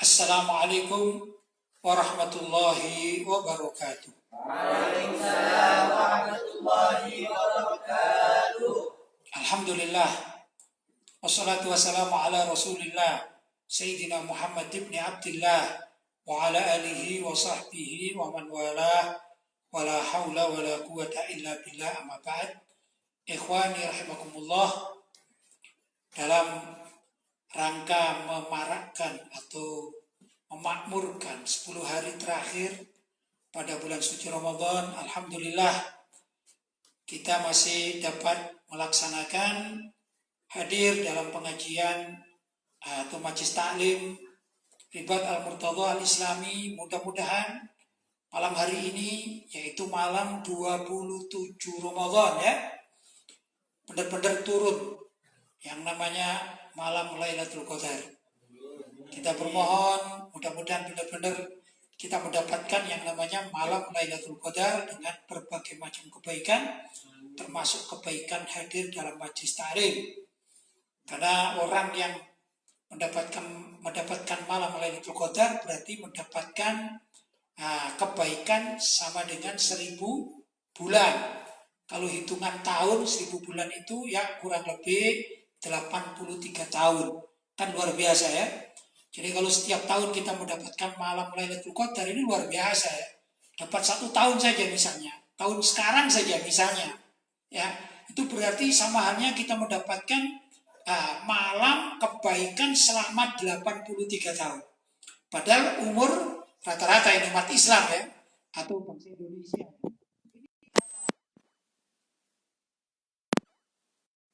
Assalamualaikum warahmatullahi wabarakatuh. Waalaikumsalam warahmatullahi wabarakatuh. Alhamdulillah. Wassalatu wassalamu ala rasulillah Sayyidina Muhammad ibn Abdillah wa ala alihi wa sahbihi wa man wala wa la hawla wa la quwata illa billah, amma ba'd. Ikhwani rahimakumullah, dalam rangka memarakkan atau memakmurkan 10 hari terakhir pada bulan suci Ramadan, alhamdulillah kita masih dapat melaksanakan hadir dalam pengajian atau majlis taklim Ribat Al-Murtadha Al-Islami. Mudah-mudahan malam hari ini, yaitu malam 27 Ramadan ya, benar-benar turun yang namanya malam Lailatul Qadar. Kita bermohon mudah-mudahan benar-benar kita mendapatkan yang namanya malam Lailatul Qadar dengan berbagai macam kebaikan, termasuk kebaikan hadir dalam majlis taklim. Karena orang yang mendapatkan malam Lailatul Qadar berarti mendapatkan kebaikan sama dengan 1000 bulan. Kalau hitungan tahun 1000 bulan itu ya kurang lebih 83 tahun. Kan luar biasa ya. Jadi kalau setiap tahun kita mendapatkan malam Lailatul Qadar, ini luar biasa ya. Dapat 1 tahun saja misalnya, tahun sekarang saja misalnya, ya itu berarti sama halnya kita mendapatkan malam kebaikan selama 83 tahun. Padahal umur rata-rata ini umat Islam ya, atau bangsa Indonesia,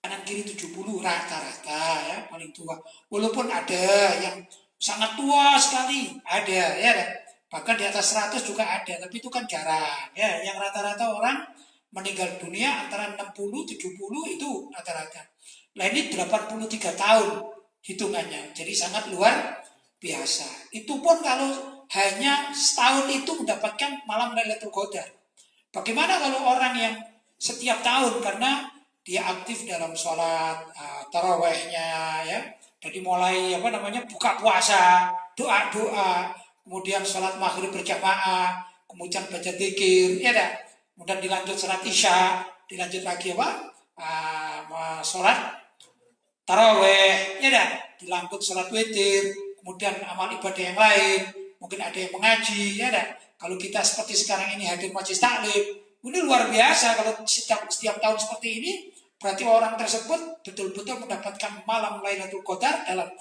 kanan kiri 70 rata-rata ya, paling tua. Walaupun ada yang sangat tua sekali, ada ya, bahkan di atas 100 juga ada, tapi itu kan jarang ya. Yang rata-rata orang meninggal dunia antara 60-70 itu rata-rata. Nah ini 83 tahun hitungannya, jadi sangat luar biasa. Itu pun kalau hanya setahun itu mendapatkan malam Lailatul Qadar. Bagaimana kalau orang yang setiap tahun, karena dia aktif dalam sholat tarawehnya ya, jadi mulai buka puasa, doa-doa, kemudian sholat maghrib berjamaah, kemudian baca dzikir, ya dah, kemudian dilanjut sholat isya, dilanjut lagi sholat taraweh, ya dah, dilanjut sholat witir, kemudian amal ibadah yang lain, mungkin ada yang mengaji, ya dah. Kalau kita seperti sekarang ini hadir majlis taklim, ini luar biasa. Kalau setiap tahun seperti ini, berarti orang tersebut betul-betul mendapatkan malam Lailatul Qadar dalam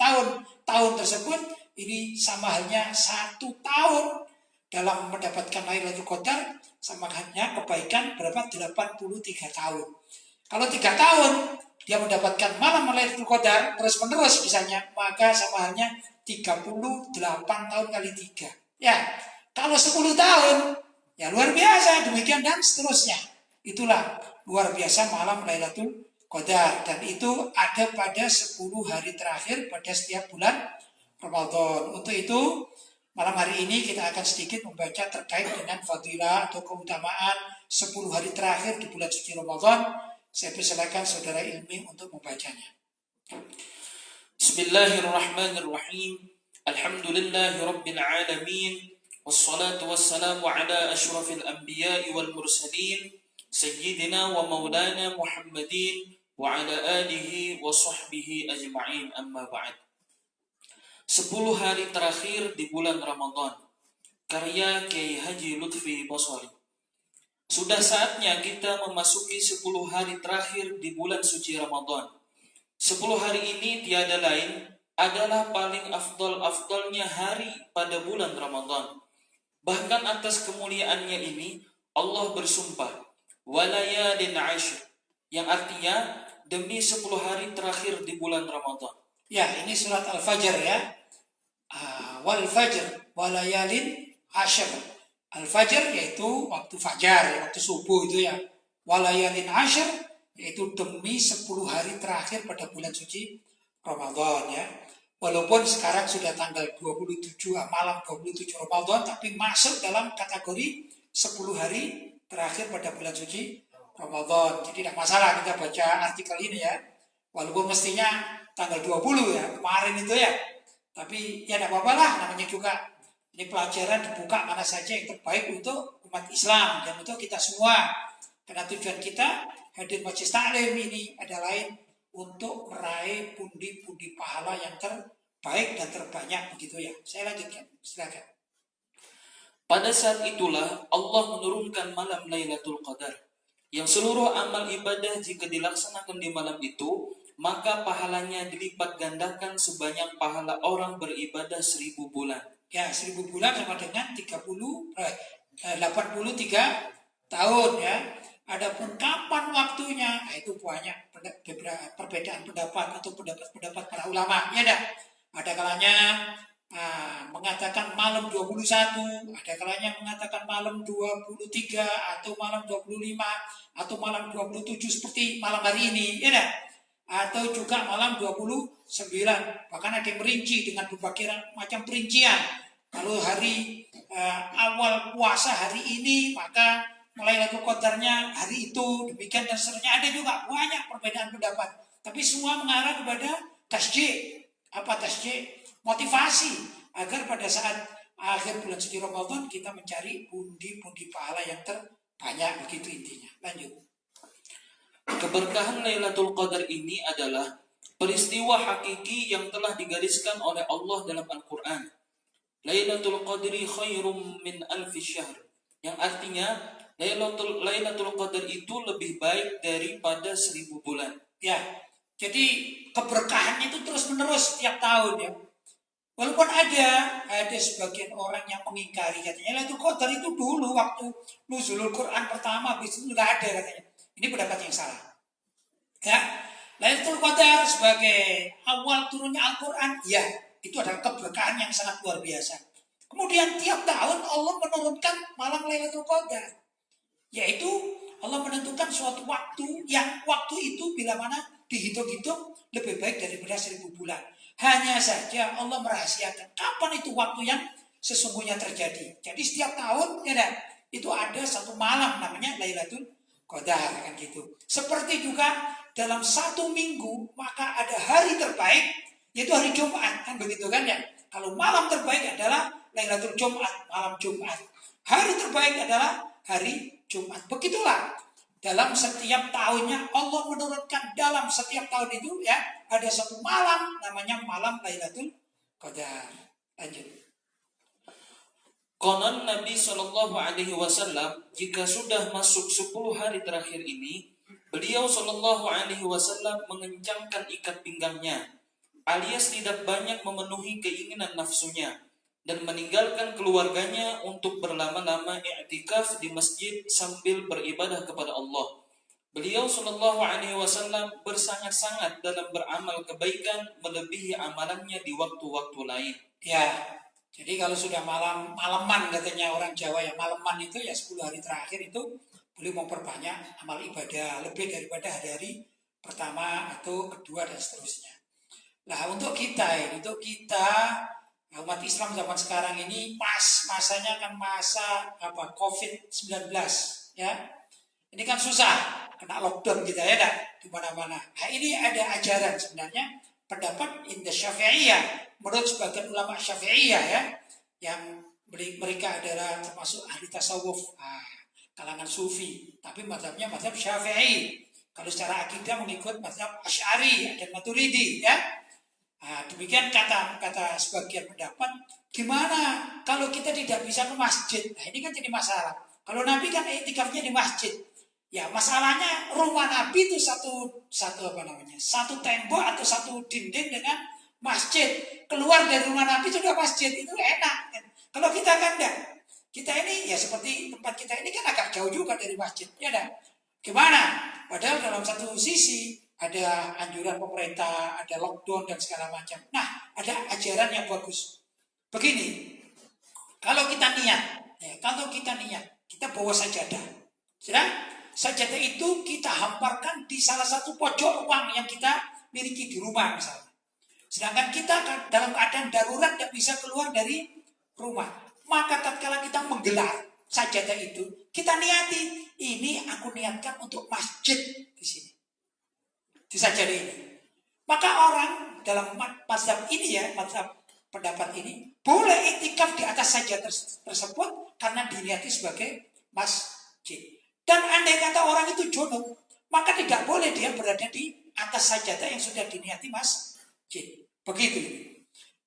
tahun tersebut. Ini sama halnya 1 tahun dalam mendapatkan Lailatul Qadar, sama halnya kebaikan berapa? 83 tahun. Kalau 3 tahun dia mendapatkan malam Lailatul Qadar terus-menerus misalnya, maka sama halnya 38 tahun kali 3. Ya, kalau 10 tahun, ya luar biasa, demikian dan seterusnya. Itulah luar biasa malam Lailatul Qadar, dan itu ada pada 10 hari terakhir pada setiap bulan Ramadan. Untuk itu malam hari ini kita akan sedikit membaca terkait dengan fadilah atau keutamaan 10 hari terakhir di bulan suci Ramadan. Saya persilakan saudara Ilmi untuk membacanya. Bismillahirrahmanirrahim. Alhamdulillahirabbil alamin. Wassalatu wassalamu ala asyrafil anbiya'i wal mursalin Sayyidina wa maulana Muhammadin wa ala alihi wa sahbihi ajma'in, amma ba'd. 10 hari terakhir di bulan Ramadan, karya Kiai Haji Lutfi Basari. Sudah saatnya kita memasuki 10 hari terakhir di bulan suci Ramadan. 10 hari ini tiada lain adalah paling afdalnya hari pada bulan Ramadan. Bahkan atas kemuliaannya ini Allah bersumpah, walayalin ashr, yang artinya demi 10 hari terakhir di bulan Ramadan. Ya, ini surat Al-Fajr ya. Wal fajr walayalin ashr. Al-Fajr yaitu waktu fajar, waktu subuh itu ya. Walayalin ashr yaitu demi 10 hari terakhir pada bulan suci Ramadan ya. Walaupun sekarang sudah tanggal 27, malam 27 Ramadan, tapi masuk dalam kategori 10 hari terakhir pada bulan suci Ramadan. Jadi tidak masalah kita baca artikel ini ya. Walaupun mestinya tanggal 20 ya, kemarin itu ya. Tapi ya tidak apa-apa lah, namanya juga ini pelajaran dibuka mana saja yang terbaik untuk umat Islam dan untuk kita semua. Karena tujuan kita hadir majelis taklim ini adalah untuk meraih pundi-pundi pahala yang terbaik dan terbanyak, begitu ya. Saya lanjutkan, silakan. Pada saat itulah Allah menurunkan malam Lailatul Qadar, yang seluruh amal ibadah jika dilaksanakan di malam itu, maka pahalanya dilipat gandakan sebanyak pahala orang beribadah 1000 bulan. Ya, 1000 bulan sama dengan 83 tahun ya. Adapun kapan waktunya, itu banyak perbedaan pendapat atau pendapat para ulama. Ya dah. Ada kalanya mengatakan malam 21, ada kalanya mengatakan malam 23 atau malam 25 atau malam 27 seperti malam hari ini, ya dah. Atau juga malam 29. Bahkan ada yang merinci dengan berbagai macam perincian. Kalau hari awal puasa hari ini, maka Lailatul Qadarnya hari itu, demikian dan seterusnya. Ada juga banyak perbedaan pendapat. Tapi semua mengarah kepada tasjid. Apa tasjid? Motivasi agar pada saat akhir bulan suci Ramadan kita mencari pundi-pundi pahala yang terbanyak, begitu intinya. Lanjut. Keberkahan Lailatul Qadar ini adalah peristiwa hakiki yang telah digariskan oleh Allah dalam Al-Quran. Lailatul Qadri khairum min alfi syahr, yang artinya Lailatul Qadar itu lebih baik daripada 1000 bulan. Ya, jadi keberkahannya itu terus menerus setiap tahun ya. Walaupun ada sebagian orang yang mengingkari, katanya Lailatul Qadar itu dulu waktu nuzulul Quran pertama, habis itu nggak ada katanya. Ini pendapat yang salah. Ya, Lailatul Qadar sebagai awal turunnya Al-Quran, ya, itu adalah keberkahan yang sangat luar biasa. Kemudian tiap tahun Allah menurunkan malam Lailatul Qadar, yaitu Allah menentukan suatu waktu yang waktu itu bila mana dihitung-hitung lebih baik daripada 1000 bulan. Hanya saja Allah merahasiakan kapan itu waktu yang sesungguhnya terjadi. Jadi setiap tahun ya itu ada satu malam namanya Lailatul Qadar kan gitu. Seperti juga dalam satu minggu maka ada hari terbaik yaitu hari Jumat kan begitu kan ya. Kalau malam terbaik adalah Lailatul Jumat, malam Jumat. Hari terbaik adalah hari Jumat. Begitulah dalam setiap tahunnya Allah menurunkan dalam setiap tahun itu ya ada satu malam namanya malam Lailatul Qadar. Lanjut. Konon Nabi Shallallahu Alaihi Wasallam jika sudah masuk 10 hari terakhir ini, beliau Shallallahu Alaihi Wasallam mengencangkan ikat pinggangnya, alias tidak banyak memenuhi keinginan nafsunya, dan meninggalkan keluarganya untuk berlama-lama i'tikaf di masjid sambil beribadah kepada Allah. Beliau Shallallahu Alaihi Wasallam bersangat-sangat dalam beramal kebaikan melebihi amalannya di waktu-waktu lain. Ya, jadi kalau sudah malaman katanya orang Jawa ya, malaman itu ya 10 hari terakhir itu boleh memperbanyak amal ibadah lebih daripada hari-hari pertama atau kedua dan seterusnya. Nah untuk kita umat Islam zaman sekarang ini masanya kan masa COVID-19 ya. Ini kan susah, kena lockdown kita ya di mana-mana. Nah, ini ada ajaran sebenarnya pendapat Indah Syafi'iyah menurut sebagian ulama Syafi'iyah ya, yang mereka adalah termasuk ahli tasawuf, kalangan sufi, tapi mazhabnya mazhab Syafi'i. Kalau secara akidah mengikut mazhab Asy'ari dan Maturidi ya. Demikian kata sebagian pendapat. Gimana kalau kita tidak bisa ke masjid? Nah ini kan jadi masalah. Kalau Nabi kan iktikafnya di masjid. Ya masalahnya rumah Nabi itu satu tembok atau satu dinding dengan masjid. Keluar dari rumah Nabi sudah masjid, itu enak. Kalau kita kan enggak. Kita ini ya seperti tempat kita ini kan agak jauh juga dari masjid. Ya enggak? Gimana? Padahal dalam satu sisi ada anjuran pemerintah, ada lockdown dan segala macam. Nah, ada ajaran yang bagus. Begini, kalau kita niat, kita bawa sajadah. Sudah? Sajadah itu kita hamparkan di salah satu pojok ruang yang kita miliki di rumah misalnya. Sedangkan kita dalam keadaan darurat tidak bisa keluar dari rumah. Maka tatkala kita menggelar sajadah itu, kita niati, ini aku niatkan untuk masjid di sini. Di sajadah ini. Maka orang dalam mazhab ini ya, mazhab pendapat ini boleh iktikaf di atas saja tersebut karena diniati sebagai masjid. Dan andai kata orang itu junub, maka tidak boleh dia berada di atas sajadah yang sudah diniati masjid. Begitu.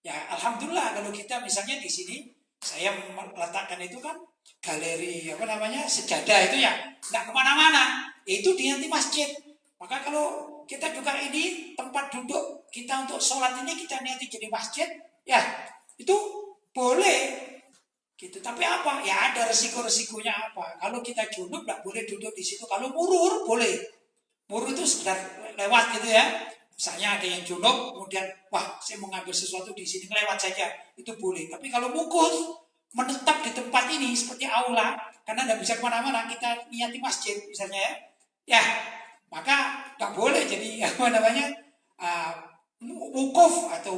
Ya, alhamdulillah kalau kita misalnya di sini saya meletakkan itu kan galeri sejadah itu ya nggak kemana-mana, itu diniati masjid. Maka kalau kita juga ini tempat duduk kita untuk sholat ini kita niati jadi masjid, ya itu boleh. Gitu. Tapi apa? Ya ada resiko-resikonya apa? Kalau kita junub nggak boleh duduk di situ. Kalau murur boleh. Murur itu sekedar lewat gitu ya. Misalnya ada yang junub, kemudian wah saya mau ngambil sesuatu di sini lewat saja, itu boleh. Tapi kalau mukul menetap di tempat ini seperti aula, karena nggak bisa kemana-mana, kita niati masjid misalnya ya, maka nggak boleh jadi wukuf atau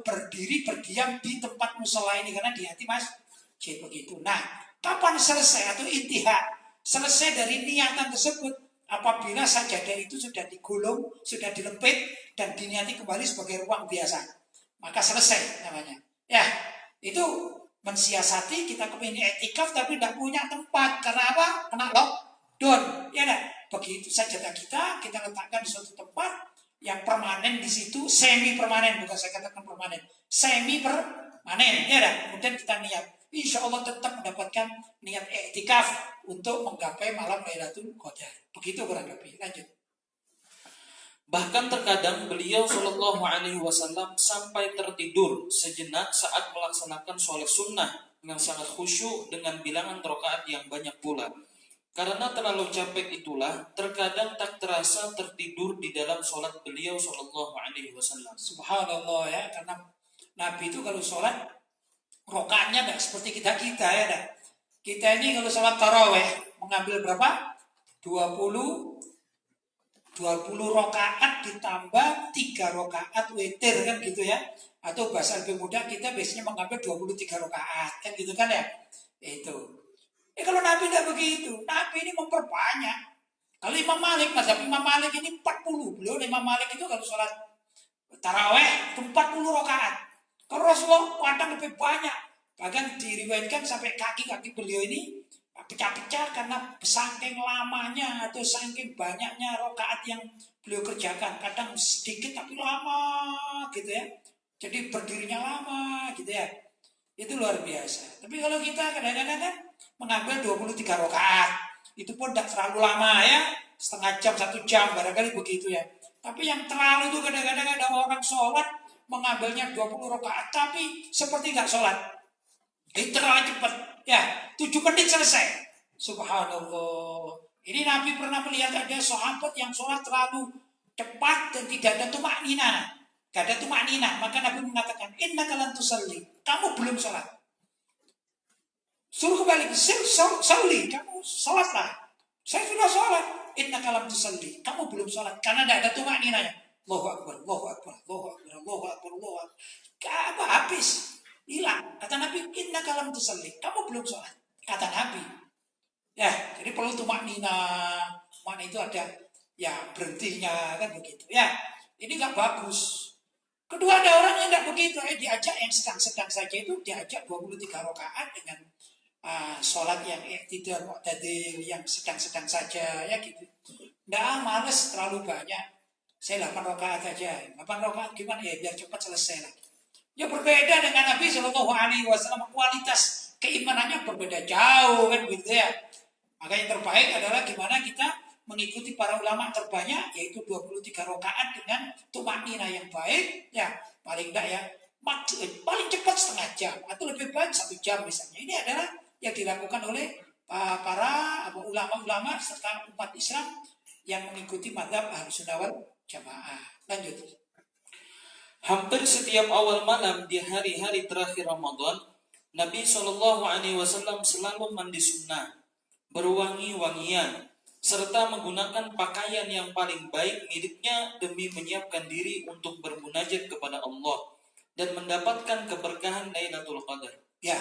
berdiri berdiam di tempat musola ini karena niati masjid. Begitu. Nah, kapan selesai atau intihak selesai dari niatan tersebut? Apabila sajadah itu sudah digulung, sudah dilepit dan diniati kembali sebagai ruang biasa, maka selesai namanya. Ya, itu mensiasati kita kepingin iktikaf tapi tidak punya tempat karena apa? Kena lockdown. Ya, nah, begitu sajadah kita letakkan di suatu tempat yang permanen di situ, semi permanen, bukan saya katakan permanen, semi permanen. Ya, nah, kemudian kita niat. Insya Allah tetap mendapatkan niat iktikaf untuk menggapai malam Lailatul Qadar. Begitu kurang lebih. Lanjut. Bahkan terkadang beliau Shallallahu Alaihi Wasallam sampai tertidur sejenak saat melaksanakan sholat sunnah yang sangat khusyuk dengan bilangan rakaat yang banyak pula. Karena terlalu capek itulah terkadang tak terasa tertidur di dalam sholat beliau Shallallahu Alaihi Wasallam. Subhanallah ya, karena Nabi itu kalau sholat rokaatnya tidak seperti kita ya. Dah. Kita ini kalau sholat taraweh mengambil berapa? 20 rokaat ditambah 3 rokaat witir kan gitu ya. Atau bahasa lebih mudah kita biasanya mengambil 23 rokaat kan gitu kan ya. Itu. Kalau Nabi tidak begitu. Nabi ini memperbanyak. Kalau Imam Malik, mazhab Imam Malik ini 40. Beliau Imam Malik itu kalau sholat taraweh itu 40 rokaat. Kalau Rasulullah kadang lebih banyak. Bahkan diriwayatkan sampai kaki-kaki beliau ini pecah-pecah karena saking lamanya atau saking banyaknya rokaat yang beliau kerjakan. Kadang sedikit tapi lama gitu ya. Jadi berdirinya lama gitu ya. Itu luar biasa. Tapi kalau kita kadang-kadang kan mengambil 23 rokaat. Itu pun tidak terlalu lama ya. Setengah jam, 1 jam barangkali begitu ya. Tapi yang terlalu itu kadang-kadang ada orang sholat mengambilnya 20 rakaat tapi seperti nggak sholat. Itu terlalu cepat. Ya, 7 menit selesai. Subhanallah. Ini Nabi pernah melihat ada sahabat yang sholat terlalu cepat dan tidak ada tumak nina. Gak ada tumak nina. Maka Nabi mengatakan, innaka lan tusalli. Kamu belum sholat. Suruh kembali. Salli. Kamu sholatlah. Saya sudah sholat. Innaka lam tusalli. Kamu belum sholat. Karena tidak ada tumak ninanya. Allahu Akbar, Allahu Akbar, Allahu Akbar, Allahu Akbar, Allahu Akbar. Apa habis? Hilang. Kata Nabi, innaka lam tusalli. Kamu belum sholat. Kata Nabi. Ya, jadi perlu tumak nina. Mana itu ada ya berhentinya kan begitu. Ya, ini nggak bagus. Kedua ada orang yang tidak begitu. Diajak yang sedang-sedang saja itu diajak 23 rakaat dengan sholat yang tidak mu'tadil, yang sedang-sedang saja ya gitu. Nggak males terlalu banyak. Saya 8 rakaat aja. 8 rakaat gimana ya biar cepat selesai lah. Ya berbeda dengan Nabi Shallallahu Alaihi Wasallam, kualitas keimanannya berbeda jauh kan gitu ya. Maka yang terbaik adalah gimana kita mengikuti para ulama terbanyak, yaitu 23 rakaat dengan tumanina yang baik, ya paling enggak ya paling cepat setengah jam atau lebih baik 1 jam misalnya. Ini adalah yang dilakukan oleh para ulama-ulama serta umat Islam yang mengikuti mazhab Ahlussunnah wal Jamaah. Lanjut. Hampir setiap awal malam di hari-hari terakhir Ramadan, Nabi Shallallahu Alaihi Wasallam selalu mandi sunnah, berwangi-wangian, serta menggunakan pakaian yang paling baik miliknya demi menyiapkan diri untuk bermunajat kepada Allah dan mendapatkan keberkahan Lailatul Qadar. Ya,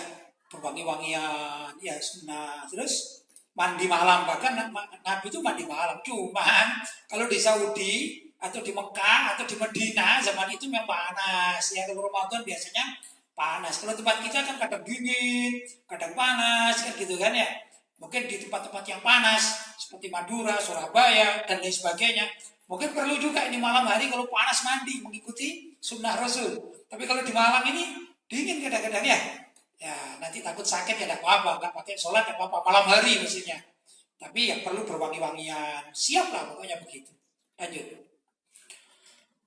berwangi-wangian, ya sunnah. Terus mandi malam, bahkan Nabi itu mandi malam. Cuman kalau di Saudi atau di Mekah atau di Medina zaman itu memang panas ya. Kalau Ramadan biasanya panas. Kalau tempat kita kan kadang dingin, kadang panas kan gitu kan ya. Mungkin di tempat-tempat yang panas seperti Madura, Surabaya dan lain sebagainya. Mungkin perlu juga ini malam hari kalau panas mandi mengikuti sunnah Rasul. Tapi kalau di malam ini dingin kadang-kadang ya. Ya nanti takut sakit ya tidak apa-apa, nggak pakai sholat ya apa-apa malam hari maksudnya. Tapi ya perlu berwangi-wangian, siaplah pokoknya begitu. Lanjut.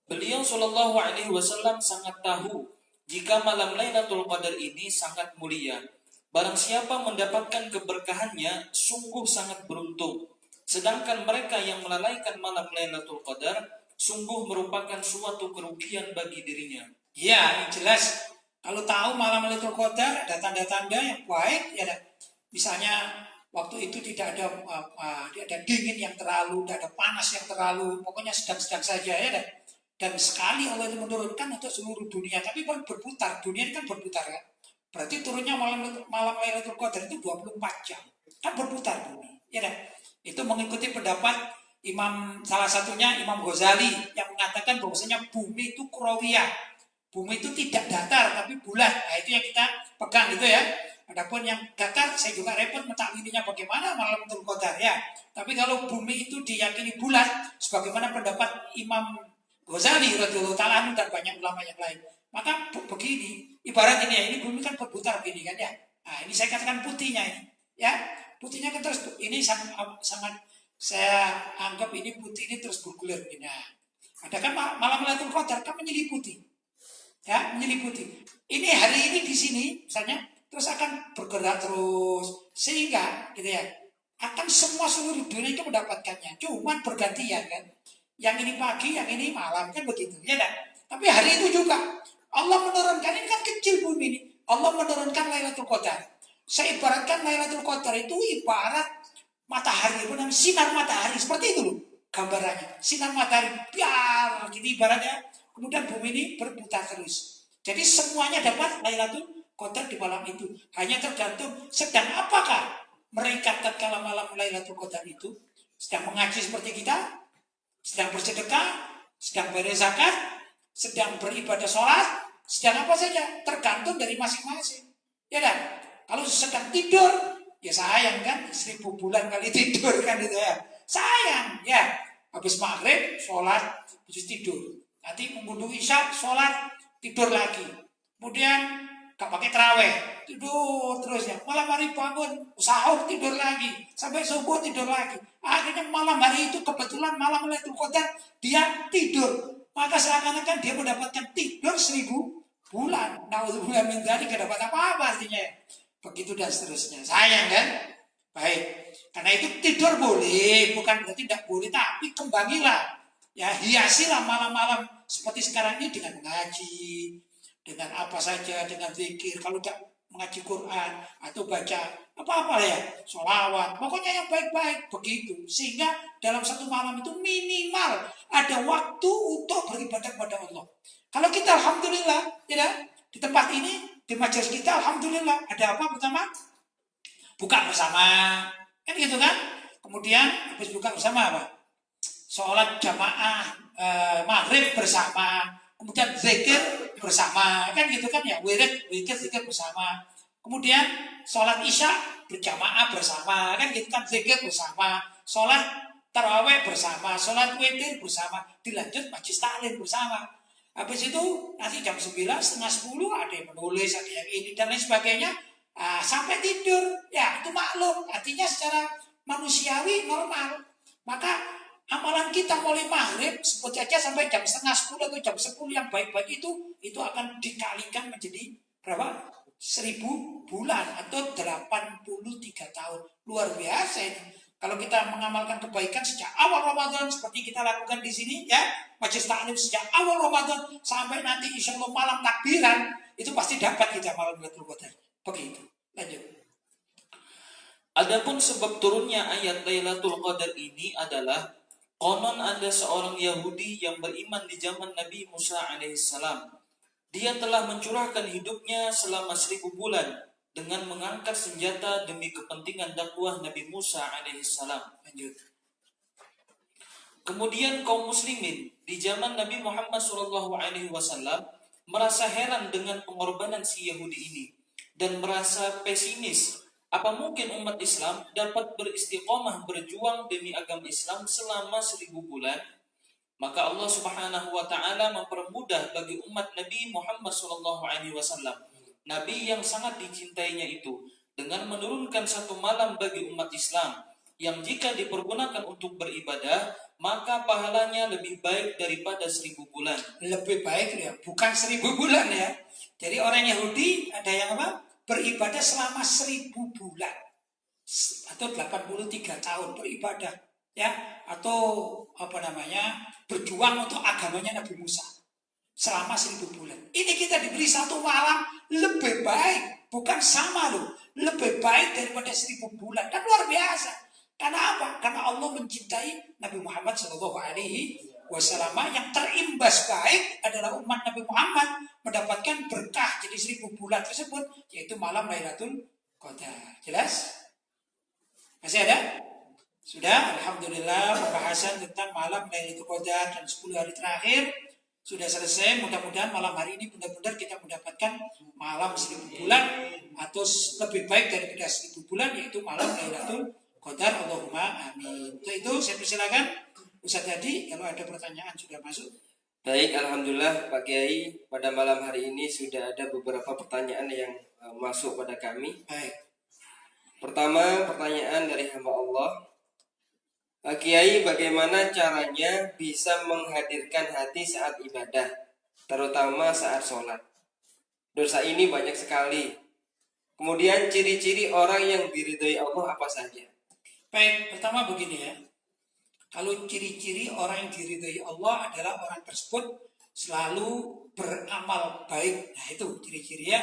Beliau Shallallahu Alaihi Wasallam sangat tahu jika malam Lailatul Qadar ini sangat mulia. Barang siapa mendapatkan keberkahannya, sungguh sangat beruntung. Sedangkan mereka yang melalaikan malam Lailatul Qadar, sungguh merupakan suatu kerugian bagi dirinya. Ya, jelas. Kalau tahu malam Lailatul Qadar ada tanda-tanda yang baik, ya. Misalnya waktu itu tidak ada dingin yang terlalu, tidak ada panas yang terlalu, pokoknya sedang-sedang saja ya. Dan sekali Allah itu menurunkan untuk seluruh dunia, tapi kan berputar, dunia ini kan berputar kan. Berarti turunnya malam Lailatul Qadar itu 24 jam. Kan berputar bumi. Ya dah. Itu mengikuti pendapat salah satunya Imam Ghazali yang mengatakan bahwasanya bumi itu kurawiyah. Bumi itu tidak datar tapi bulat. Nah, itu yang kita pegang gitu ya. Adapun yang datar saya juga repot mentakwilinya bagaimana malam Lailatul Qadar ya. Tapi kalau bumi itu diyakini bulat sebagaimana pendapat Imam Ghazali radhiyallahu ta'ala dan banyak ulama yang lain. Maka begini, ibarat ini ya, ini bumi kan berputar begini kan ya. Nah, ini saya katakan putihnya ini, ya. Putihnya kan terus ini sangat saya anggap ini putih ini terus bergulir begini. Nah, ada kan malam Lailatul Qadar kan menyeliputi. Ya, menyeliputi. Ini hari ini di sini misalnya terus akan bergerak terus sehingga gitu ya. Akan semua seluruh dunia itu mendapatkannya. Cuman bergantian kan. Yang ini pagi, yang ini malam kan begitu, ya kan? Tapi hari itu juga Allah menurunkan, ini kan kecil bumi ini. Allah menurunkan Lailatul Qadar. Saya ibaratkan Lailatul Qadar itu ibarat matahari, sinar matahari. Seperti itu loh gambarannya. Sinar matahari, biar gitu ibaratnya. Kemudian bumi ini berputar terus. Jadi semuanya dapat Lailatul Qadar di malam itu. Hanya tergantung sedang apakah mereka tatkala malam Lailatul Qadar itu. Sedang mengaji seperti kita, sedang bersedekah, sedang bayar zakat, sedang beribadah sholat, sedang apa saja, tergantung dari masing-masing. Ya kan? Kalau sedang tidur, ya sayang kan, 1000 bulan kali tidur kan itu ya. Sayang, ya. Habis maghrib, sholat, habis tidur. Nanti mengunduh isya, sholat, tidur lagi. Kemudian gak pakai terawih, tidur terus ya. Malam hari bangun, sahur tidur lagi, sampai subuh tidur lagi. Akhirnya malam hari itu kebetulan malam Lailatul Qadar dia tidur. Maka seakan-akan dia mendapatkan tidur 1000 bulan. Naudzubillah min dzalik, gak dapat apa-apa artinya. Begitu dan seterusnya. Sayang kan? Baik. Karena itu tidur boleh, bukan berarti tidak boleh, tapi kembangilah. Ya, hiasilah malam-malam seperti sekarang ini dengan mengaji, dengan apa saja, dengan zikir. Kalau tidak mengaji Quran atau baca apa-apa ya, sholawat, pokoknya yang baik-baik begitu. Sehingga dalam satu malam itu minimal ada waktu untuk beribadah kepada Allah. Kalau kita alhamdulillah, ya, di tempat ini, di majelis kita alhamdulillah ada apa pertama? Buka bersama, kan gitu kan? Kemudian habis buka bersama apa? Sholat jamaah maghrib bersama, kemudian zikir bersama, kan gitu kan ya, wirid, zikir bersama. Kemudian sholat isya berjamaah bersama, kan gitu kan, zikir bersama. Sholat tarawih bersama, sholat witir bersama, dilanjut majelis taklim bersama. Habis itu nanti jam 9, setengah 10 ada yang menulis, ada yang ini dan lain sebagainya, sampai tidur. Ya itu maklum, artinya secara manusiawi normal. Maka amalan kita mulai maghrib sebut saja sampai jam setengah 10 atau jam 10 yang baik-baik itu akan dikalikan menjadi berapa? 1000 bulan atau 83 tahun. Luar biasa ini. Kalau kita mengamalkan kebaikan sejak awal Ramadan seperti kita lakukan di sini ya, majelis taklim sejak awal Ramadan sampai nanti insya Allah malam takbiran, itu pasti dapat kita malam Lailatul Qadar. Begitu. Lanjut. Adapun sebab turunnya ayat Lailatul Qadar ini adalah konon ada seorang Yahudi yang beriman di zaman Nabi Musa alaihissalam. Dia telah mencurahkan hidupnya selama 1000 bulan dengan mengangkat senjata demi kepentingan dakwah Nabi Musa alaihissalam. Lanjut. Kemudian kaum muslimin di zaman Nabi Muhammad SAW merasa heran dengan pengorbanan si Yahudi ini dan merasa pesimis. Apa mungkin umat Islam dapat beristiqomah berjuang demi agama Islam selama 1000 bulan? Maka Allah Subhanahu wa taala mempermudah bagi umat Nabi Muhammad SAW, nabi yang sangat dicintainya itu, dengan menurunkan satu malam bagi umat Islam yang jika dipergunakan untuk beribadah maka pahalanya lebih baik daripada 1000 bulan. Lebih baik ya, bukan 1000 bulan ya. Jadi orang Yahudi ada yang apa? Beribadah selama 1000 bulan atau 83 tahun beribadah ya, atau apa namanya, berjuang untuk agamanya Nabi Musa selama 1000 bulan. Ini kita diberi satu malam lebih baik, bukan sama loh, lebih baik daripada 1000 bulan. Dan luar biasa. Karena apa? Karena Allah mencintai Nabi Muhammad SAW, yang terimbas baik adalah umat Nabi Muhammad mendapatkan berkah jadi 1000 bulan tersebut, yaitu malam Lailatul Qadar. Jelas? Masih ada? Sudah, alhamdulillah pembahasan tentang malam Lailatul Qadar dan 10 hari terakhir sudah selesai. Mudah-mudahan malam hari ini benar-benar kita mendapatkan malam 1000 bulan atau lebih baik daripada 1000 bulan, yaitu malam Lailatul Qadar. Allahumma amin. Untuk itu saya persilakan Ustaz Hadi, kalau ada pertanyaan sudah masuk. Baik, alhamdulillah Pak Kiai, pada malam hari ini sudah ada beberapa pertanyaan yang masuk pada kami. Baik. Pertama, pertanyaan dari hamba Allah. Pak Kiai, bagaimana caranya bisa menghadirkan hati saat ibadah, terutama saat sholat? Dosa ini banyak sekali. Kemudian ciri-ciri orang yang diridhai Allah apa saja? Baik, pertama begini ya. Kalau ciri-ciri orang yang diridhai Allah adalah orang tersebut selalu beramal baik. Nah itu ciri-cirinya.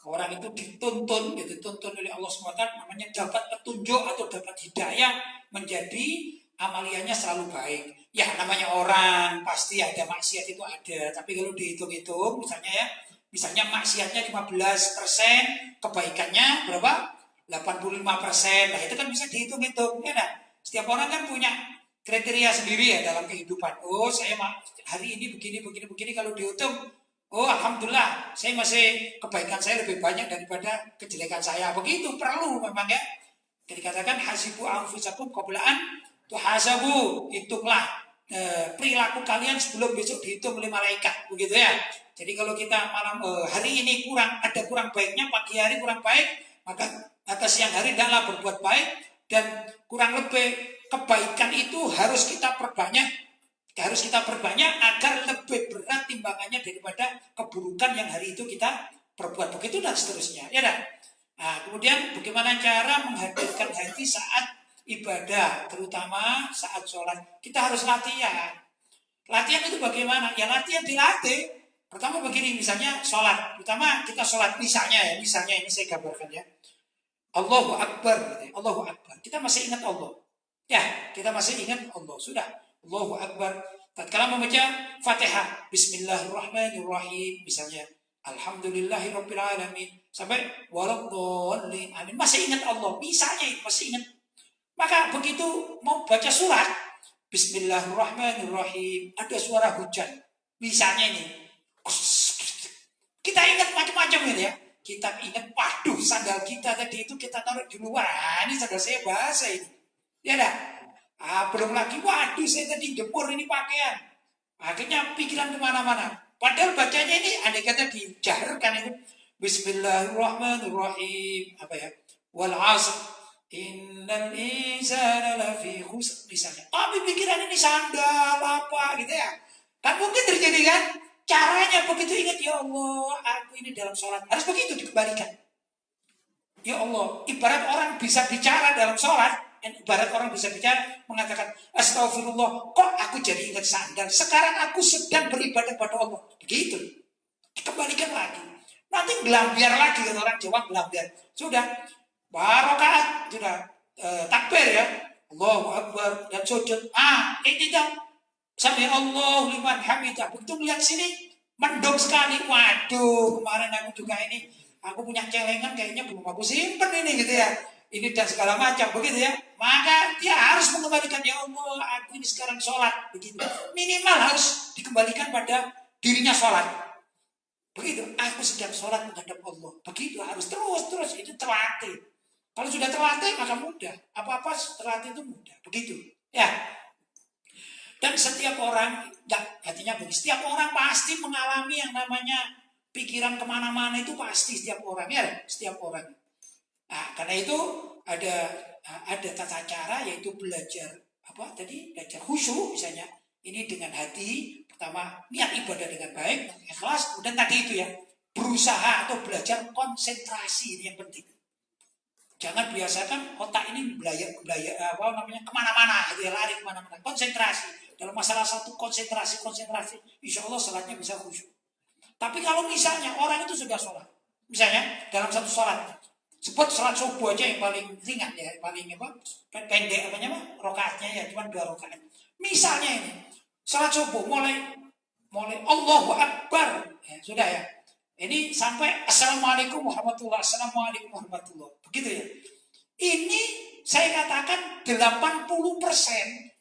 Orang itu dituntun oleh Allah SWT, namanya dapat petunjuk atau dapat hidayah menjadi amaliannya selalu baik. Ya namanya orang pasti ada maksiat, itu ada. Tapi kalau dihitung-hitung misalnya maksiatnya 15%, kebaikannya berapa? 85%. Nah itu kan bisa dihitung-hitung ya. Nah, setiap orang kan punya kriteria sendiri ya dalam kehidupan. Oh saya hari ini begini. Kalau dihitung, oh alhamdulillah saya masih, kebaikan saya lebih banyak daripada kejelekan saya. Begitu perlu memang ya. Dikatakan hasibu anfusakum qabla an tuhasabu. Hitunglah perilaku kalian sebelum besok dihitung oleh malaikat. Begitu ya. Jadi kalau kita malam hari ini ada kurang baiknya, pagi hari kurang baik, maka atas siang hari hendaklah berbuat baik, dan kurang lebih kebaikan itu harus kita perbanyak agar lebih berat timbangannya daripada keburukan yang hari itu kita perbuat. Begitu dan seterusnya ya dah. Nah, kemudian bagaimana cara menghadirkan hati saat ibadah, terutama saat sholat? Kita harus latihan. Latihan itu bagaimana? Ya latihan dilatih. Pertama begini, misalnya sholat, pertama kita sholat misalnya ini saya gambarkan ya. Allahu Akbar, Allahu Akbar. Kita masih ingat Allah. Ya, kita masih ingat Allah. Sudah, Allahu Akbar. Tatkala membaca Fatihah, Bismillahirrahmanirrahim, misalnya Alhamdulillahirabbil alamin sampai waladdallin, amin. Masih ingat Allah, misalnya masih ingat. Maka begitu mau baca surat Bismillahirrahmanirrahim, ada suara hujan. Misalnya ini. Kita ingat macam-macam ini ya. Kita ingat, waduh sandal kita tadi itu kita taruh di luar. Ini sandal saya basah ini. Ya dah. Belum lagi, waduh saya tadi jemur ini pakaian. Akhirnya pikiran kemana-mana. Padahal bacanya ini andai kata dijaharkan itu Bismillahirrahmanirrahim. Apa ya? Wal 'asr innal insana lafi khusr misalnya. Tapi pikiran ini sandal apa gitu ya. Kan mungkin terjadi kan? Caranya begitu ingat, ya Allah, aku ini dalam sholat. Harus begitu dikembalikan. Ya Allah, ibarat orang bisa bicara dalam sholat, ibarat orang bisa bicara mengatakan, astagfirullah, kok aku jadi ingat sandal? Sekarang aku sedang beribadah pada Allah. Begitu. Dikembalikan lagi. Nanti gelambiar lagi, kata orang Jawa, gelambiar. Sudah, barokat, sudah takbir ya. Allahu Akbar, dan sujud. Ini dong. Sampai Allah liman hamidah. Begitu melihat sini, mendung sekali. Waduh, kemarin aku juga ini, aku punya celengan kayaknya belum aku simpen ini gitu ya. ini dan segala macam begitu ya, maka dia harus mengembalikan, ya Allah aku ini sekarang sholat begitu, minimal harus dikembalikan pada dirinya sholat begitu, aku sedang sholat menghadap Allah begitu, harus terus itu terlatih. Kalau sudah terlatih maka mudah, apa-apa terlatih itu mudah begitu ya. Dan setiap orang, artinya begini, setiap orang pasti mengalami yang namanya pikiran kemana-mana, itu pasti setiap orang ya, setiap orang. Nah, karena itu ada tata cara, yaitu belajar apa tadi, belajar khusyuk misalnya. Ini dengan hati, pertama niat ibadah dengan baik, ikhlas, kemudian tadi itu ya, berusaha atau belajar konsentrasi, ini yang penting. Jangan biasakan otak ini belayar kemana-mana, dia lari kemana-mana. Konsentrasi dalam masalah satu, konsentrasi. Insya Allah salatnya bisa khusyuk. Tapi kalau misalnya orang itu sudah sholat, misalnya dalam satu sholat, sebut sholat subuh aja yang paling ringan ya, paling pendek rokaatnya ya, cuma 2 rokaat. Misalnya ini sholat subuh mulai Allahu Akbar, ya, sudah ya. Ini sampai Assalamualaikum warahmatullahi wabarakatuh. Begitu ya. Ini saya katakan 80%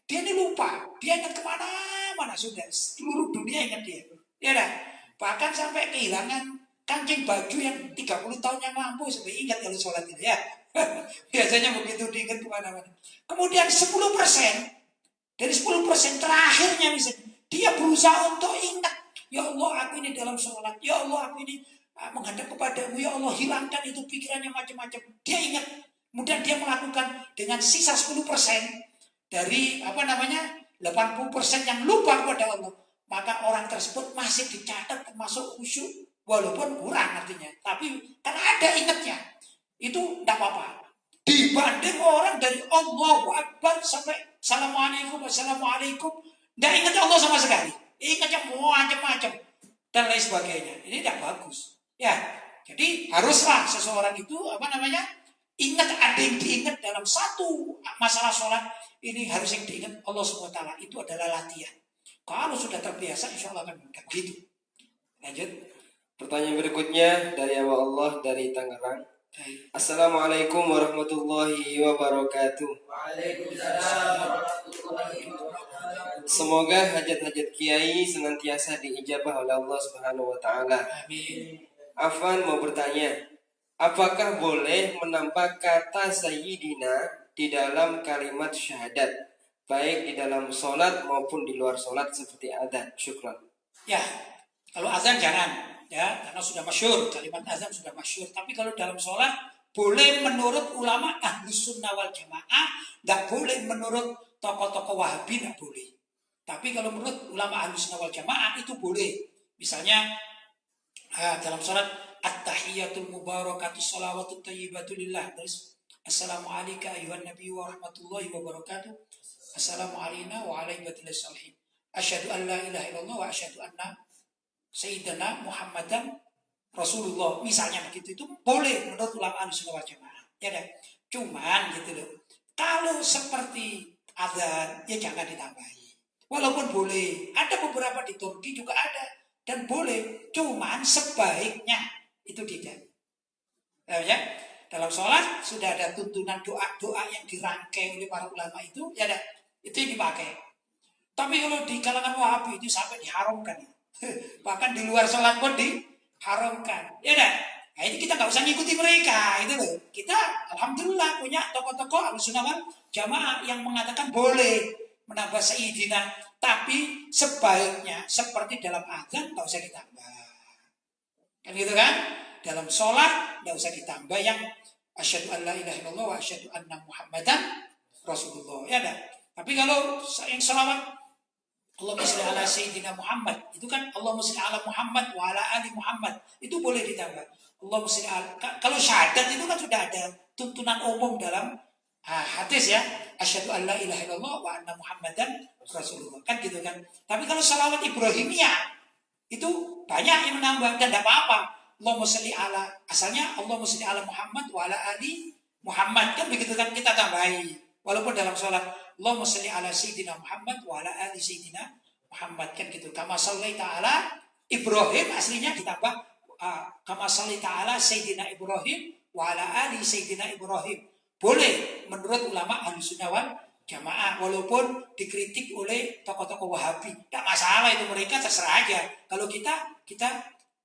dia ini lupa. Dia ingat kemana-mana sudah. Seluruh dunia ingat dia. Ya dah. Bahkan sampai kehilangan kancing baju yang 30 tahun yang mampu sampai ingat kalau sholat ini ya. Biasanya begitu diingat kemana-mana. Kemudian 10%. Dari 10% terakhirnya misalnya. Dia berusaha untuk ingat. Ya Allah aku ini dalam sholat, ya Allah aku ini menghadap kepadamu, ya Allah hilangkan itu pikirannya macam-macam. Dia ingat, kemudian dia melakukan dengan sisa 10% dari 80% yang lupa kepada Allah. Maka orang tersebut masih dicatat termasuk khusyuk, walaupun kurang artinya. Tapi karena ada ingatnya, itu tidak apa-apa. Dibanding orang dari Allahu Akbar sampai Assalamualaikum, tidak ingat Allah sama sekali. Ingatnya macam-macam dan lain sebagainya. Ini tidak bagus. Ya, jadi haruslah seseorang itu ingat, ada yang diingat dalam satu masalah sholat. Ini harus yang diingat Allah SWT. Itu adalah latihan. Kalau sudah terbiasa, insya Allah akan mudah. Begitu. Lanjut. Pertanyaan berikutnya dari Allah dari Tangerang. Assalamualaikum warahmatullahi wabarakatuh. Waalaikumsalam warahmatullahi wabarakatuh. Semoga hajat-hajat kiai senantiasa diijabah oleh Allah Subhanahu wa taala. Amin. Afwan mau bertanya, apakah boleh menambah kata sayyidina di dalam kalimat syahadat, baik di dalam sholat maupun di luar sholat seperti adzan? Syukran. Ya, kalau azan jangan, ya, karena sudah masyhur, kalimat azan sudah masyhur. Tapi kalau dalam sholat boleh menurut ulama Ahlus Sunnah wal Jamaah, tidak boleh menurut tokoh-tokoh Wahabi, tidak boleh. Tapi kalau menurut ulama Ahlus Sunnah wal Jamaah itu boleh. Misalnya dalam sholat at-tahiyatul mubarakatus salawatut thayyibatu lillah, terus assalamualaikum ayuhan nabi wa rahmatullahi wa barakatuh, assalamu alayna wa ala ibadillah salihin, asyhadu an la ilaha illallah wa asyhadu anna sayyidana Muhammadan Rasulullah. Misalnya begitu, itu boleh menurut ulama Ahlus Sunnah wal Jamaah. Ya deh. Cuman gitu loh. Kalau seperti adzan ya jangan ditambahi. Walaupun boleh, ada beberapa di Turki juga ada dan boleh, cuman sebaiknya itu tidak. Ya, dalam sholat sudah ada tuntunan doa-doa yang dirangkai oleh para ulama itu, ya ada, itu yang dipakai. Tapi kalau di kalangan Wahabi itu sampai diharamkan, bahkan di luar sholat pun diharamkan, ya ada. Nah, ini kita nggak usah ngikuti mereka, itu loh. Kita alhamdulillah punya tokoh-tokoh Ahlus Sunnah wal Jamaah yang mengatakan boleh menambah sayyidina, tapi sebaiknya seperti dalam azan nggak usah ditambah, kan gitu kan? Dalam sholat nggak usah ditambah yang asyhadu an la ilaha illallah wa asyhadu anna Muhammadan Rasulullah, ya dah. Tapi kalau yang sholawat Allahumma sholli ala sayyidina Muhammad, itu kan Allahumma sholli ala Muhammad wa ala ali Muhammad, itu boleh ditambah. Allahumma sholli ala, kalau syahadat itu kan sudah ada tuntunan umum dalam hadis ya, asyhadu an la ilaha illallah wa anna Muhammadan Rasulullah, kan gitu kan. Tapi kalau salawat Ibrahimiyah itu banyak yang menambah dan tidak apa-apa. Allahumma sholli ala, asalnya Allahumma sholli ala Muhammad wa ala ali Muhammad, kan begitu kan, kita tambahi. Walaupun dalam sholat Allahumma sholli ala sayyidina Muhammad wa ala ali sayyidina Muhammad, kan gitu. Kama shallaita ala Ibrahim, aslinya ditambah kama shallaita ala sayyidina Ibrahim wa ala ali sayyidina Ibrahim. Boleh menurut ulama Ahlussunnah wal Jamaah, walaupun dikritik oleh tokoh-tokoh Wahabi. Tidak masalah itu, mereka terserah aja. Kalau kita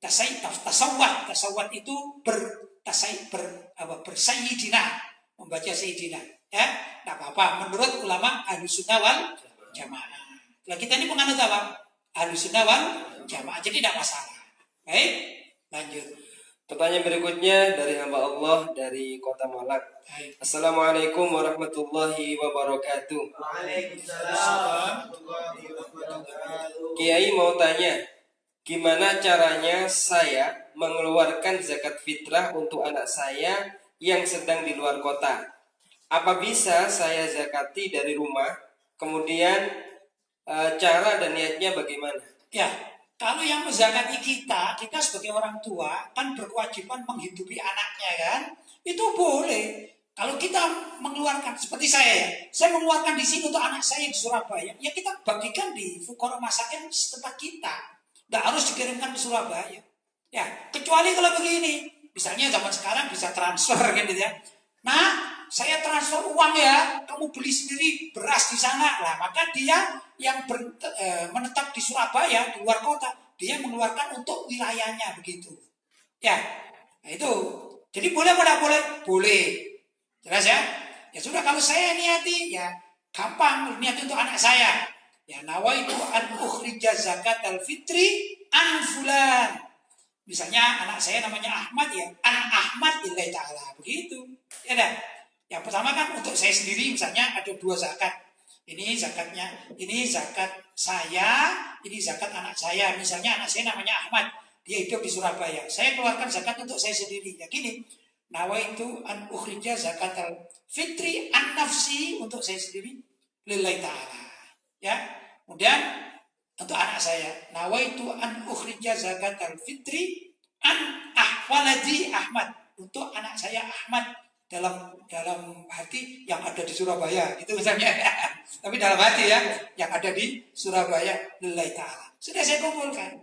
tasawwat itu bersayyidina, membaca sayyidina. Ya, tidak apa-apa menurut ulama Ahlussunnah wal Jamaah. Nah, kita ini penganut apa? Ahlussunnah wal Jamaah, jadi tidak masalah. Baik, lanjut. Pertanyaan berikutnya dari hamba Allah dari Kota Malang. Baik. Assalamualaikum warahmatullahi wabarakatuh. Waalaikumsalam warahmatullahi wabarakatuh. Kiai mau tanya, gimana caranya saya mengeluarkan zakat fitrah untuk anak saya yang sedang di luar kota? Apa bisa saya zakati dari rumah? Kemudian cara dan niatnya bagaimana? Ya, kalau yang menzakati kita sebagai orang tua kan berkewajiban menghidupi anaknya kan, itu boleh. Kalau kita mengeluarkan seperti saya mengeluarkan di sini untuk anak saya di Surabaya, ya kita bagikan di fuqara masakin setempat kita. Nggak harus dikirimkan ke Surabaya. Ya, kecuali kalau begini, misalnya zaman sekarang bisa transfer gitu ya. Nah, saya transfer uang ya, kamu beli sendiri beras di sana lah. Maka dia yang menetap di Surabaya, di luar kota, dia mengeluarkan untuk wilayahnya begitu. Ya, nah itu. Jadi boleh apa tidak boleh? Boleh. Jelas ya? Ya sudah, kalau saya niati, ya gampang niati untuk anak saya. Ya, nawaitu an ukhrija zakat al-fitri an fulan. Misalnya anak saya namanya Ahmad ya, an Ahmad lillahi ta'ala, begitu. Ya dah. Yang pertama kan untuk saya sendiri, misalnya ada 2 zakat. Ini zakatnya, ini zakat saya, ini zakat anak saya. Misalnya anak saya namanya Ahmad, dia hidup di Surabaya. Saya keluarkan zakat untuk saya sendiri. Ya gini, nawaitu an ukhrija zakat al-fitri an nafsi, untuk saya sendiri lillahi ta'ala. Ya. Kemudian untuk anak saya, nawaitu an ukhrija zakat al-fitri an waladi Ahmad, untuk anak saya Ahmad, dalam hati yang ada di Surabaya, itu misalnya. Tapi dalam hati ya, yang ada di Surabaya lillahi ta'ala. Sudah saya kumpulkan.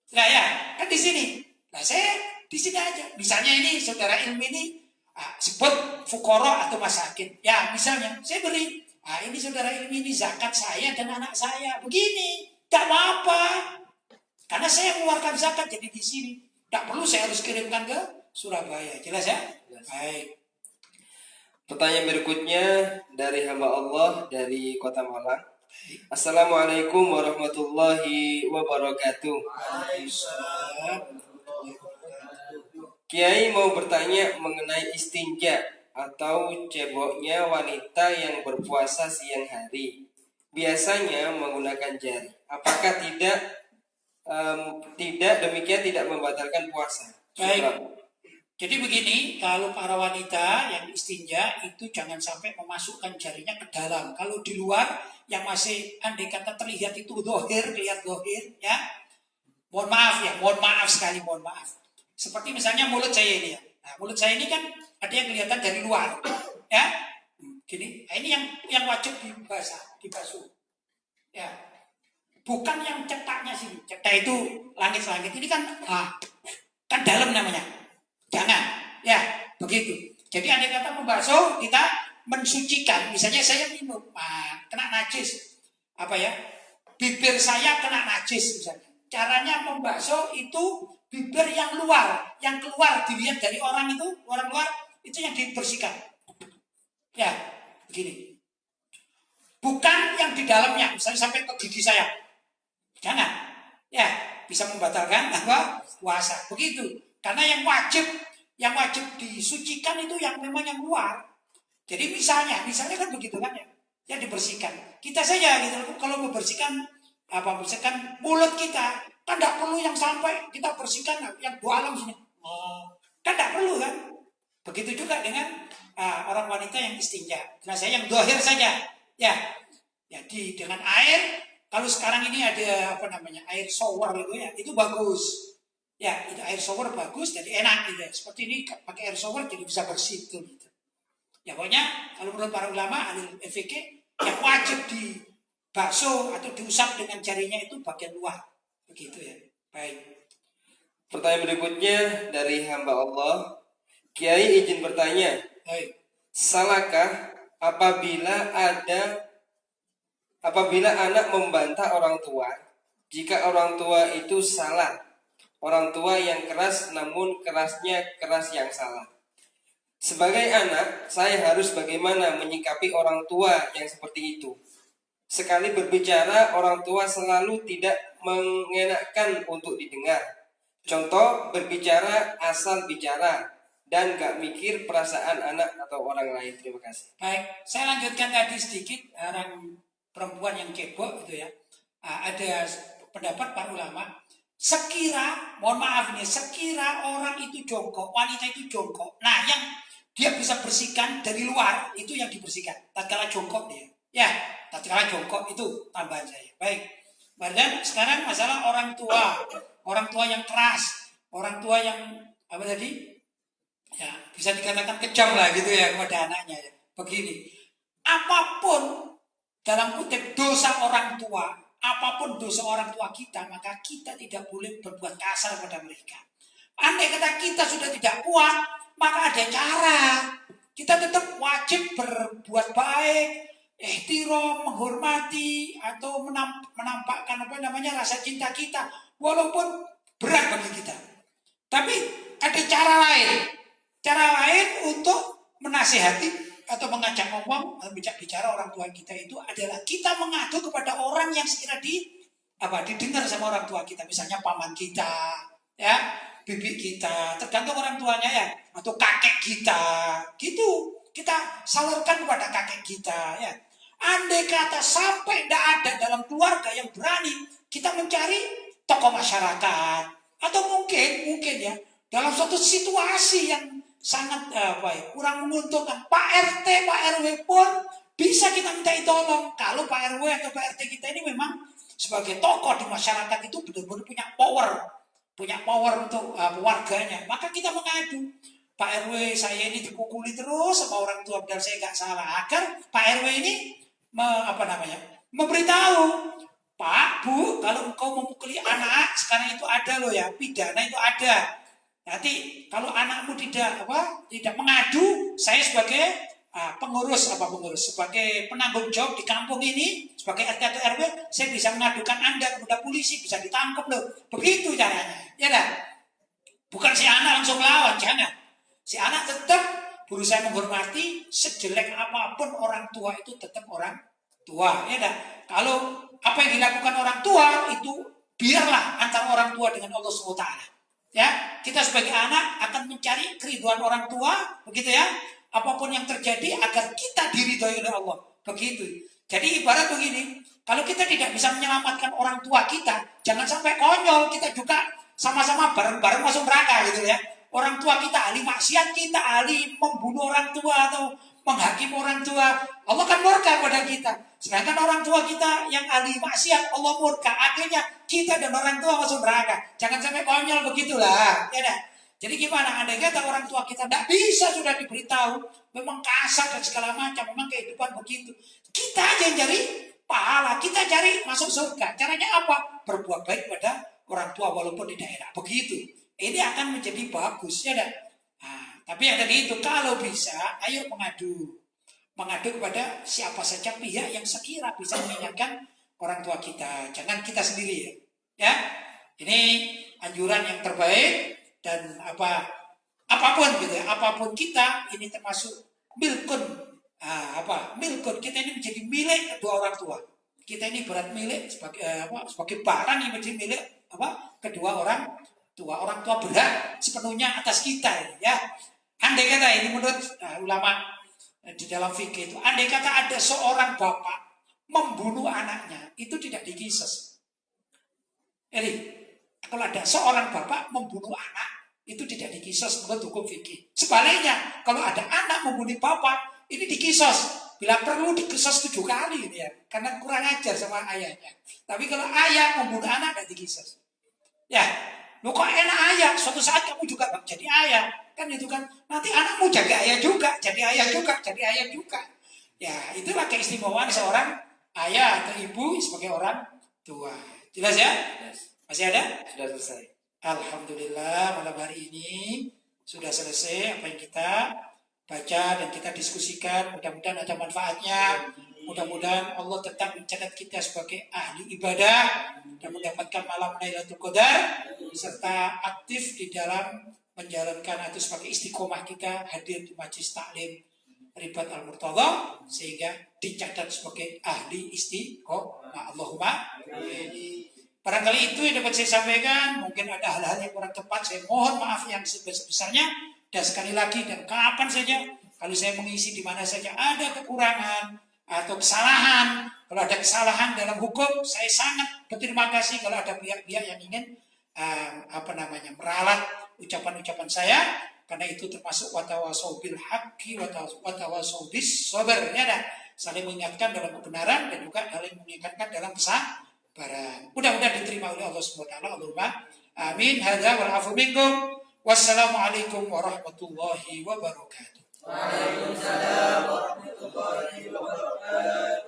Sudah ya, kan di sini. Nah, saya di sini aja. Misalnya ini saudara ilmu ini sebut fuqara atau masakin. Ya, misalnya saya beri, ini saudara ilmu ini zakat saya dan anak saya. Begini, tak apa-apa. Karena saya mengeluarkan zakat jadi di sini. Tak perlu saya harus kirimkan ke Surabaya. Jelas ya? Baik. Pertanyaan berikutnya dari hamba Allah dari Kota Malang. Assalamualaikum warahmatullahi wabarakatuh. Kiai mau bertanya mengenai istinja atau ceboknya wanita yang berpuasa siang hari. Biasanya menggunakan jari. Apakah tidak demikian tidak membatalkan puasa? Baik. Jadi begini, kalau para wanita yang istinja itu jangan sampai memasukkan jarinya ke dalam. Kalau di luar yang masih andai kata terlihat itu kelihatan dohir, ya. Mohon maaf sekali, mohon maaf. Seperti misalnya mulut saya ini ya. Nah, mulut saya ini kan ada yang kelihatan dari luar, ya. Gini, nah ini yang wajib dibasuh. Ya. Bukan yang cetaknya sih. Cetak itu langit-langit. Ini kan dalam namanya. Jangan, ya begitu. Jadi andai kata membasuh, kita mensucikan. Misalnya saya minum, kena najis, bibir saya kena najis misalnya. Caranya membasuh itu bibir yang luar, yang keluar dilihat dari orang luar itu yang dibersihkan. Ya, begini. Bukan yang di dalamnya, misalnya sampai ke gigi saya. Jangan, ya bisa membatalkan puasa. Begitu. Karena yang wajib disucikan itu yang memang yang luar. Jadi misalnya kan begitu kan ya, yang dibersihkan. Kita saja gitu, kalau membersihkan mulut kita, kan tidak perlu yang sampai kita bersihkan yang dua alam sini. Kan tidak perlu kan. Begitu juga dengan orang wanita yang istinja. Nah, saya yang dohir saja, ya dengan air. Kalau sekarang ini ada air shower itu bagus. Ya, itu air shower bagus, jadi enak gitu. Seperti ini pakai air shower jadi bisa bersih gitu. Ya pokoknya kalau menurut para ulama ahli fikih yang wajib dibasuh atau diusap dengan jarinya itu bagian luar. Begitu ya. Baik. Pertanyaan berikutnya dari hamba Allah. Kiai izin bertanya. Baik. salahkah apabila anak membantah orang tua jika orang tua itu salah, orang tua yang keras namun kerasnya keras yang salah? Sebagai anak, saya harus bagaimana menyikapi orang tua yang seperti itu? Sekali berbicara, orang tua selalu tidak mengenakan untuk didengar. Contoh, berbicara asal bicara dan gak mikir perasaan anak atau orang lain. Terima kasih. Baik, saya lanjutkan tadi sedikit orang perempuan yang cebok gitu ya. Ada pendapat para ulama, mohon maaf nih, sekira orang itu jongkok, wanita itu jongkok. Nah, yang dia bisa bersihkan dari luar itu yang dibersihkan. Tatkala jongkok dia, ya, tatkala jongkok itu tambahan saya. Baik, dan sekarang masalah orang tua yang keras, orang tua yang apa tadi? Ya, bisa dikatakan kejam lah gitu ya kepada anaknya. Ya. Begini, apapun dalam kutip dosa orang tua, apapun dosa orang tua kita, maka kita tidak boleh berbuat kasar pada mereka. Andai kata kita sudah tidak kuat, maka ada cara. Kita tetap wajib berbuat baik, ihtiram, menghormati atau menampakkan rasa cinta kita, walaupun berat bagi kita. Tapi ada cara lain untuk menasihati atau mengajak ngomong, bicara orang tua kita itu adalah kita mengadu kepada orang yang sekira didengar sama orang tua kita, misalnya paman kita, ya, bibi kita, tergantung orang tuanya ya, atau kakek kita, gitu. Kita salurkan kepada kakek kita, ya. Andai kata sampai tidak ada dalam keluarga yang berani, kita mencari tokoh masyarakat, atau mungkin ya, dalam suatu situasi yang sangat kurang menguntungkan, Pak RT, Pak RW pun bisa kita minta tolong. Kalau Pak RW atau Pak RT kita ini memang sebagai tokoh di masyarakat itu benar-benar punya power untuk warganya, maka kita mengadu, Pak RW saya ini dipukuli terus sama orang tua dan saya nggak salah, agar Pak RW ini memberitahu, Pak, Bu, kalau engkau memukuli anak sekarang itu ada loh ya, pidana itu ada. Nanti kalau anakmu tidak mengadu, saya sebagai pengurus sebagai penanggung jawab di kampung ini, sebagai RT atau RW, saya bisa mengadukan Anda kepada polisi, bisa ditangkap loh. Begitu caranya, ya dah. Bukan si anak langsung lawan, jangan. Si anak tetap berusaha menghormati, sejelek apapun orang tua itu tetap orang tua, ya dah. Kalau apa yang dilakukan orang tua itu biarlah antara orang tua dengan Allah SWT. Ya, kita sebagai anak akan mencari keriduan orang tua, begitu ya. Apapun yang terjadi agar kita diridhoi oleh Allah, begitu. Jadi ibarat begini, kalau kita tidak bisa menyelamatkan orang tua kita, jangan sampai konyol kita juga sama-sama bareng-bareng masuk neraka gitu ya. Orang tua kita ahli maksiat, kita ahli membunuh orang tua atau menghakimi orang tua, Allah kan murka pada kita. Sedangkan orang tua kita yang ahli maksiat, Allah murka. Akhirnya kita dan orang tua masuk neraka. Jangan sampai konyol begitulah, ya dah. Jadi gimana? Andai kata orang tua kita tidak bisa sudah diberitahu, memang kasar dan segala macam, memang kehidupan begitu. Kita aja yang cari pahala, kita cari masuk surga. Caranya apa? Berbuat baik pada orang tua walaupun tidak enak. Begitu. Ini akan menjadi bagus, ya dah. Nah, tapi yang tadi itu kalau bisa, ayo mengadu kepada siapa saja pihak yang sekira bisa mengingatkan orang tua kita. Jangan kita sendiri ya. Ya, ini anjuran yang terbaik. Dan apapun gitu ya, apapun kita ini termasuk milkun, milkun kita ini menjadi milik kedua orang tua. Kita ini berat milik sebagai barang yang menjadi milik kedua orang tua. Orang tua berhak sepenuhnya atas kita ya. Andai kata ini menurut ulama di dalam fikih itu, andai kata ada seorang bapak membunuh anaknya, itu tidak dikisos. Jadi kalau ada seorang bapak membunuh anak, itu tidak dikisos menurut hukum fikih. Sebaliknya, kalau ada anak membunuh bapak, ini dikisos. Bila perlu dikisos 7 kali ini ya, karena kurang ajar sama ayahnya. Tapi kalau ayah membunuh anak, tidak dikisos. Ya, lo kok enak ayah? Suatu saat kamu juga jadi ayah, kan itu kan? Nanti anakmu jadi ayah juga, jadi ayah juga, jadi ayah juga. Ya, itulah keistimewaan seorang ayah atau ibu sebagai orang tua. Jelas ya? Yes. Masih ada? Sudah selesai. Alhamdulillah malam hari ini sudah selesai apa yang kita baca dan kita diskusikan, mudah-mudahan ada manfaatnya. Mudah-mudahan Allah tetap mencatat kita sebagai ahli ibadah dan mendapatkan malam Lailatul Qadar serta aktif di dalam menjalankan atau sebagai istiqomah kita hadir di Majelis Taklim Ribat Al-Murtadha sehingga dicatat sebagai ahli istiqomah. Allahumma amin. Barangkali itu yang dapat saya sampaikan. Mungkin ada hal-hal yang kurang tepat, saya mohon maaf yang sebesar-besarnya. Dan sekali lagi dan kapan saja kalau saya mengisi di mana saja ada kekurangan atau kesalahan, kalau ada kesalahan dalam hukum, saya sangat berterima kasih kalau ada pihak-pihak yang ingin meralat ucapan-ucapan saya, karena itu termasuk watawasau bil haqqi watawasau bis sabr, ya dah, saling mengingatkan dalam kebenaran dan juga saling mengingatkan dalam kesabaran. Mudah-mudahan diterima oleh Allah Subhanahu wa taala. Allahumma amin. Hadza wal afu minkum. Wassalamualaikum warahmatullahi wabarakatuh. Waalaikumsalam warahmatullahi wabarakatuh.